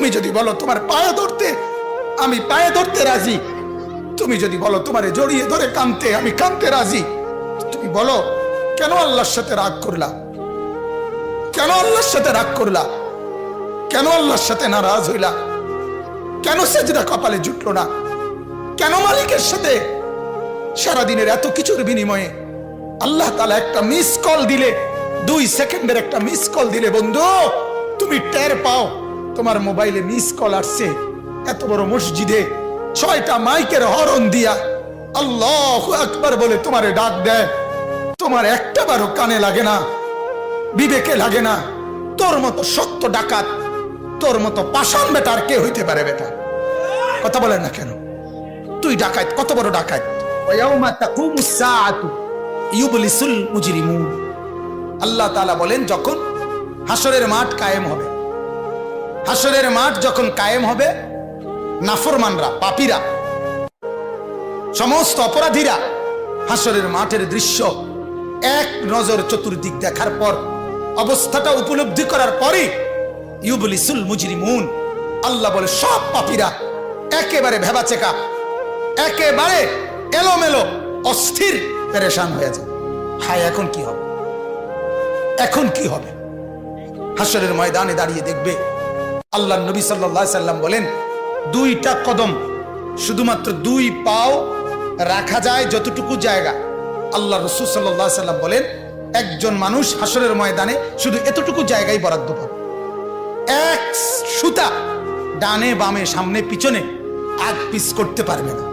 তুমি যদি বলো তোমার পায়ে ধরতে, আমি পায়ে ধরতে রাজি। তুমি যদি বলো তোমারে জড়িয়ে ধরে কাঁদতে, আমি কাঁদতে রাজি। তুমি বলো কেন আল্লাহর সাথে রাগ করলা? কেন আল্লাহর সাথে রাগ করলা? কেন আল্লাহর সাথে নারাজ হইলা? কেন সেজদা কপালে জুটলো না? কেন মালিকের সাথে সারাদিনের এত কিছুর বিনিময়ে আল্লাহ তাআলা একটা মিস কল দিলে, 2 সেকেন্ডের একটা মিস কল দিলে বন্ধু তুমি টের পাও তোমার মোবাইলে মিস কল আসছে। এত বড় মসজিদে 6টা মাইকের হরন দিয়া আল্লাহু আকবার বলে তোমারে ডাক দেয়, তোমার একটা বারও কানে লাগে না, বিবেকে লাগে না। তোর মতো সত্য ডাকাত, তোর মতো পাষাণ বেটার কে হইতে পারে? বেটা কথা বলেন না কেন? তুই ডাকাত, কত বড় ডাকাত। ওয়ায়াউমা তাকুমুস সাআতু ইউবলিসুল মুজরিমুন। আল্লাহ তাআলা বলেন যখন হাসরের মাঠ কায়েম হবে, হাসরের মাঠ যখন কায়েম হবে, নাফরমানরা, পাপীরা, সমস্ত অপরাধীরা হাসরের মাঠের দৃশ্য এক নজর চতুর্দিক দেখার পর, অবস্থাটা উপলব্ধি করার পরে ইউবলিসুল মুজরিমুন, আল্লাহ বলে সব পাপীরা একেবারে ভেবাচেকা, একেবারে এলোমেলো, অস্থির, পেরেশান হয়ে যায়। হায় এখন কি হবে? এখন কি হবে? হাসরের ময়দানে দাঁড়িয়ে দেখবে আল্লাহর নবী সাল্লাল্লাহু আলাইহি সাল্লাম বলেন 2টা কদম, শুধুমাত্র 2 পাও রাখা যায় যতটুকু জায়গা। আল্লাহ রাসূল সাল্লাল্লাহু আলাইহি সাল্লাম বলেন একজন মানুষ হাসরের ময়দানে শুধু এতটুকু জায়গায় বরাদ্দ পাবে। এক সুতা ডানে বামে সামনে পিছনে আগ পিছ করতে পারবে না।